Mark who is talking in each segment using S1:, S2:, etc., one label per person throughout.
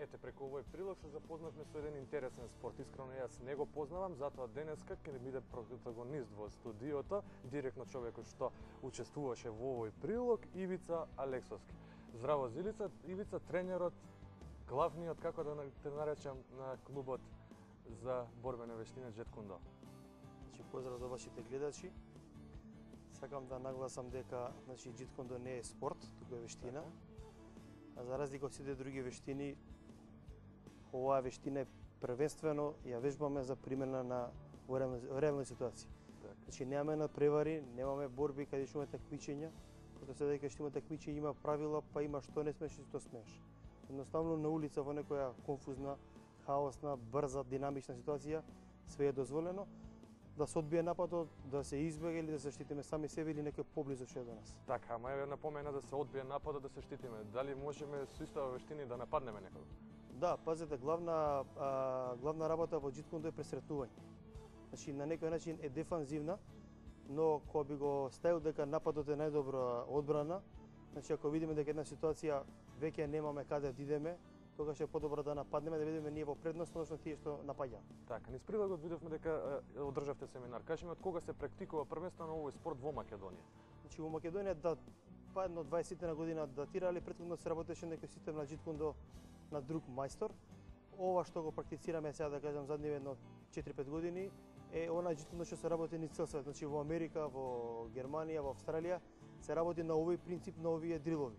S1: Ете, преку овој прилог се запознавме со еден интересен спорт. Искрено јас не го познавам, затоа денеска ќе биде протагонист во студиото, директно човекот што учествуваше во овој прилог, Ивица Алексовски. Здраво, Ивица, тренерот, главниот, како да те наречам, на клубот за борбени вештини Джет Кундо.
S2: Поздрав до вашите гледачи. Сакам да нагласам дека Джет Кундо не е спорт, туку е вештина. А за разлика од сите други вештини, оваа вештина е првенствено ја вежбаме за примена на реални ситуации. Значи немаме надпревари, немаме борби каде што има такмичења, затоа се дека што има такмичење има правила, па има што не смееш и што смееш. Едноставно на улица во некоја конфузна, хаосна, брза, динамична ситуација, све е дозволено. Да се одбие нападот, да се избега или да се штитиме сами себе или некој поблизу што е до нас.
S1: Така, ама е напомена да се одбие нападот, да се штитиме. Дали можеме со истава вештини да нападнеме некого?
S2: Да, пазете, главна работа во Джет Кундо е пресретнување. Значи на некој начин е дефанзивна, но кога би го ставил дека нападот е најдобра одбрана, значи ако видиме дека една ситуација веќе немаме каде да идеме, тогаш е подобро да нападнеме, да видиме ние во предност, односно тие што напаѓаат.
S1: Така, низ прилогот видовме дека одржавте семинар. Кажи ми од кога се практикува првенствено овој спорт во Македонија?
S2: Значи во Македонија едно 20 година датира, али претходно се работеше некој систем на Джет Кундо на друг мајстор. Ова што го практицираме сега, да кажам, задниве едно 4-5 години, е она Джет Кундо што се работи низ цел свет. Значи во Америка, во Германија, во Австралија се работи на овој принцип, на овие дрилови.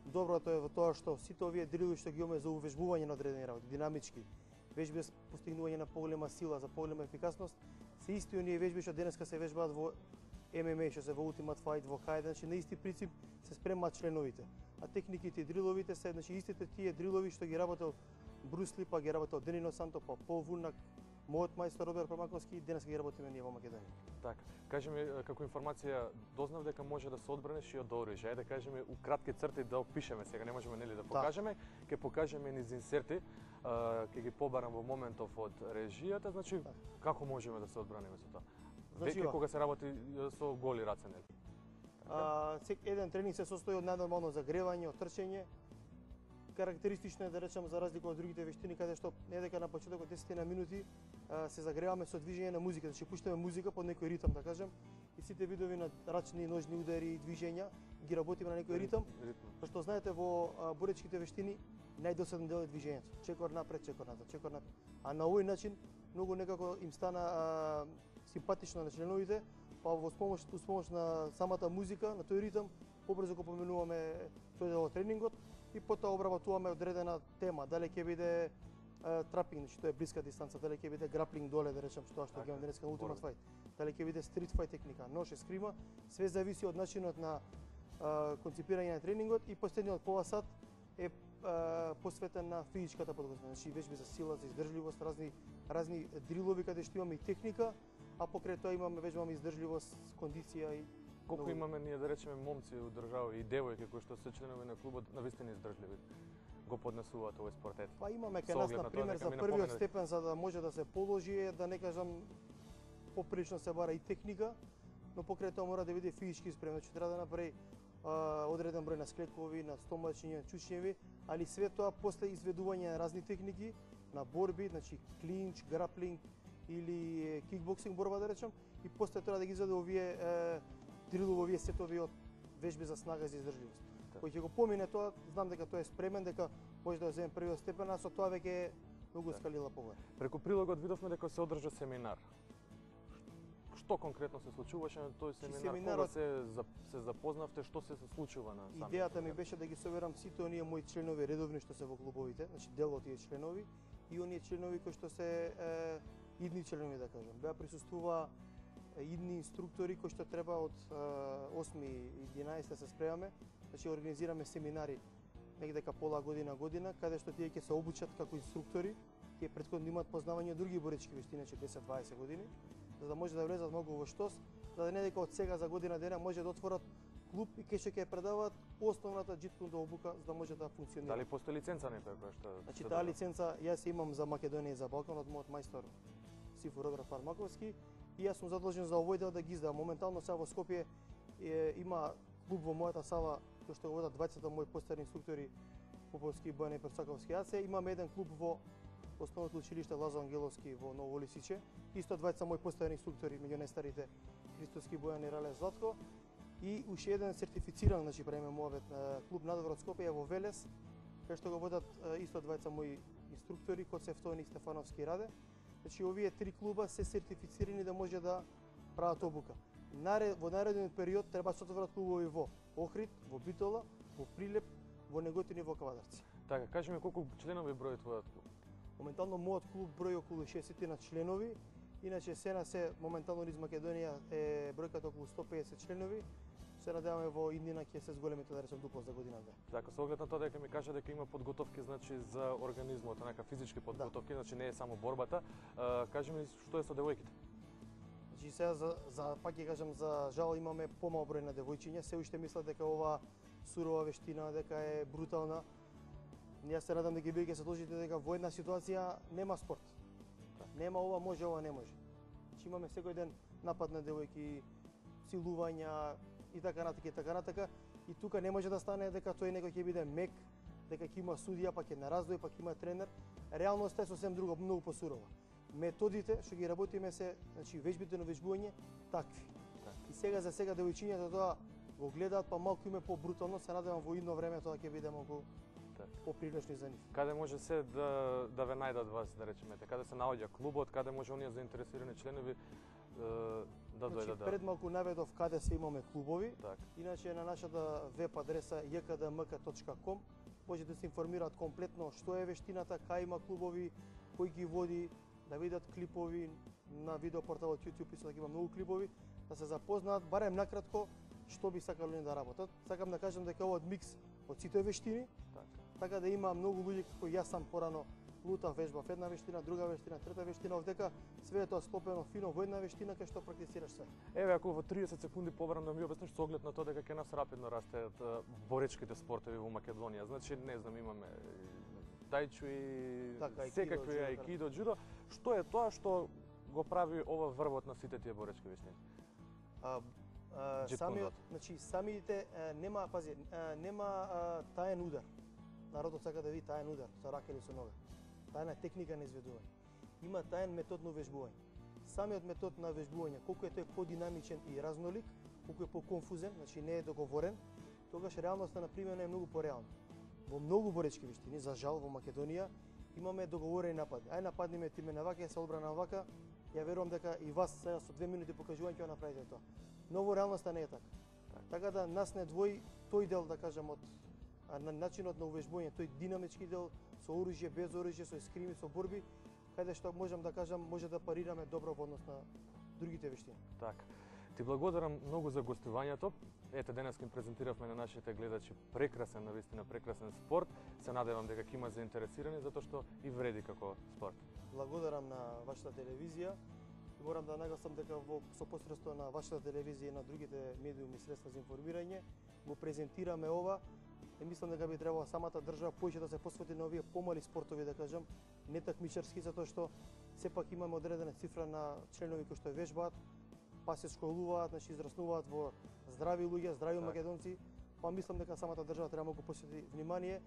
S2: Доброто е во тоа што сите овие дрилови што ги имаме за увежбување на одредени работи, динамички, вежби за постигнување на поголема сила, за поголема ефикасност, се исти оние вежби што денеска се вежбаат во ММА, што се во Ultimate Fight, во Кајден, значи на исти принцип се спремаат членовите. А техниките и дриловите се истите тие дрилови што ги работел Брус Ли, па ги работел Денино Санто, па Пол Вунак, мојот мајстор Роберт Промаковски, денеска ги работиме ние во Македонија.
S1: Така, кажи ми како информација дознав дека може да се одбраниш и од оружје. Ајде кажи ми у кратки црти да опишеме сега, не можеме нели да покажеме, ќе покажеме низ инсерти, ќе ги побарам во моментов од режијата, значи како можеме да се одбраниме со тоа? Веќе кога се работи со голи раце, нели?
S2: Еден тренинг се состои од најнормално загревање, од трчење. Карактеристично е да речам за разлика од другите вештини каде што не дека на почетокот 10 на минути се загреваме со движење на музика, значи пуштаме музика под некој ритам, да кажем, и сите видови на рачни и ножни удари и движења ги работиме на некој ритам. Пошто знаете во боречките вештини најдосаден дел е движењето. Чекор напред, чекор назад, чекор напред. А на овој начин многу некако им стана симпатично на членовите, па во помош на самата музика, на тој ритам, побрзо го поменуваме тој дел од тренингот и потоа обработуваме одредена тема, дали ќе биде трапинг, значи тоа е блиска дистанца, дали ќе биде граплинг доле, да речем што ќе имаме денеска на Ultimate Fight, дали ќе биде стрит фајт техника, нож, ескрима, све зависи од начинот на концепирање на тренингот и последниот пола сат е посветен на физичката подготовка, значи вежби за сила, за издржливост, разни дрилови каде што имаме и техника, а покрај тоа вежбаме издржливост, кондиција и
S1: колку имаме ние да речеме момци од држава и девојки кои што се членови на клубот навистина издржливи го поднесуваат овој спорт.
S2: Па имаме кај нас на пример за првиот степен за да може да се положи да не кажам поприлично се бара и техника, но покрај тоа мора да биде физички спремен, значи треба да направи одреден број на склекови, на стомачиња, чучњеви, али све тоа после изведување на разни техники, на борби, значи клинч, граплинг или кикбоксинг борба да речем, и после тоа да ги изведе овие дрилови, овие сетови од вежби за снага и за издржливост. Кој ќе го помине тоа, знам дека тоа е спремен, дека може да земе првиот степен, а со тоа веќе е многу скалила погоре.
S1: Преку прилогот видовме дека се одржа семинар. Што конкретно се случуваше на тој семинар? Кога се запознавте, што се случува на самиот?
S2: Идејата ми беше да ги соберам сите оние мои членови редовни што се во клубовите, значи дел од тие членови и оние членови кои што се идни членови, да кажам. Беа присуствува идни инструктори кои што треба од 8 и 11 се спремаме, значи организираме семинари негдека пола година, каде што тие ќе се обучат како инструктори, тие претходно имаат познавање од други боречки вештини, значи 10-20 години, за да може да влезат многу во штос, за да не дека од сега за година дена може да отворат клуб и кај што ќе предаваат основната Джет Кундо обука за да може да функционира.
S1: Дали постои лиценца некоја која што?
S2: Значи таа лиценца јас имам за Македонија и за Балкан од мојот мајстор Сифу Роберт Промаковски и јас сум задолжен за овој дел да ги издавам. Моментално сега во Скопје има клуб во мојата сала кој што го водат 20 мои постарни инструктори Поповски, Бојан и Перцаковски. Јас имам еден клуб во Основното училиште Лазо Ангеловски во Ново Лисиче. Исто двајца мои постојани инструктори, меѓу најстарите Христоски, Бојан и Рале Златко. И уште еден сертифициран, значи правиме муабет, клуб надвор од Скопје во Велес, кај што го водат исто двајца мои инструктори, Коцев Тони, Стефановски и Раде. Значи овие три клуба се сертифицирани да може да прават обука. Во наредниот период треба да се отворат клубови во Охрид, во Битола, во Прилеп, во Неготин и во Кавадарци.
S1: Така, кажи ми колку членови брои твојот клуб?
S2: Моментално мојот клуб брои околу 60 на членови, иначе се моментално низ Македонија е бројката околу 150 членови. Се надеваме во иднина ќе се зголемите да речем дупло за годината.
S1: Така, со оглед на тоа дека ми кажа дека има подготовки, значи за организмот, онака физички подготовки, значи не е само борбата. Кажи ми што е со девојките?
S2: Значи сега пак ќе кажам, за жал имаме помал број на девојчиња, се уште мислат дека ова сурова вештина, дека е брутална. Јас се надам дека вие ќе се сложите дека во една ситуација нема спорт. Нема ова може, ова не може. Значи имаме секој ден напад на девојки, силувања и така натака. И тука не може да стане дека тој некој ќе биде мек, дека ќе има судија, па ќе нараздои, па ќе има тренер. Реалноста е сосем друга, многу посурова. Методите што ги работиме се, значи вежбите на вежбување такви. И сега за сега девојчињата тоа го гледаат, па малку име по-брутално, се надевам во идно време тоа ќе биде малку попривлечни за нив.
S1: Каде може се да ве најдат вас, да речеме, каде се наоѓа клубот, каде може оние заинтересирани членови да дојдат?
S2: Значи, пред малку наведов каде се имаме клубови.
S1: Так.
S2: Иначе на нашата веб адреса ykdmk.com може да се информираат комплетно што е вештината, кај има клубови, кој ги води, да видат клипови на видео порталот YouTube, исто така има многу клипови, да се запознаат барем накратко што би сакале да работат. Сакам да кажам дека ова микс од сите вештини, така да има многу луѓе како јас сам порано лутав, вежбав една вештина, друга вештина, трета вештина, овдека све е тоа склопено фино во една вештина кај што практицираш све.
S1: Еве, ако во 30 секунди побарам да ми обясниш со оглед на тоа дека ќе нас рапидно растеат боречките спортови во Македонија. Значи, не знам, имаме тајчуи, секакви аикидо, джудо. Што е тоа што го прави ова врвот на сите тие боречки вештини?
S2: Самите нема таен удар. Народот сака да види таен удар со рака или со нога. Тајна техника на изведување. Има таен метод на вежбување. Самиот метод на вежбување, колку е тој подинамичен и разнолик, колку е поконфузен, значи не е договорен, тогаш реалноста на примена е многу пореална. Во многу боречки вештини, за жал во Македонија, имаме договорени напади. Ај нападниме ти ме на вака, се одбрана вака. Ја верувам дека и вас сега со 2 минути покажување ќе направите тоа. Но во реалноста не е така. Така да нас не двои тој дел, да кажам, од на начинот на увежбување, тој динамички дел со оружје, без оружје, со ескрими, со борби, каде што можам да кажам, може да парираме добро во однос на другите вештини.
S1: Така. Ти благодарам многу за гостувањето. Ете, денес им презентиравме на нашите гледачи прекрасен, навистина прекрасен спорт. Се надевам дека ќе има заинтересирани, затоа што и вреди како спорт.
S2: Благодарам на вашата телевизија. Морам да нагласам дека со посредство на вашата телевизија и на другите медиуми и средства за информирање го презентираме ова. И мислам дека би требало самата држава поише да се посвети на овие помали спортови, да кажам, не такмичарски, затоа што сепак имаме одредена цифра на членови кои што вежбаат, па се школуваат, значи израснуваат во здрави луѓе, здрави македонци, па мислам дека самата држава треба да посвети внимание,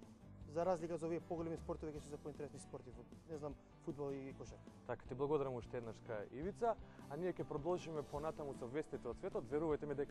S2: за разлика за овие поголеми спортови кои се поинтересни спорти, не знам, фудбал и кошарка.
S1: Така, ти благодарам уште еднаш Ивица, а ние ќе продолжиме понатаму со вестите од светот. Верувајте ми дека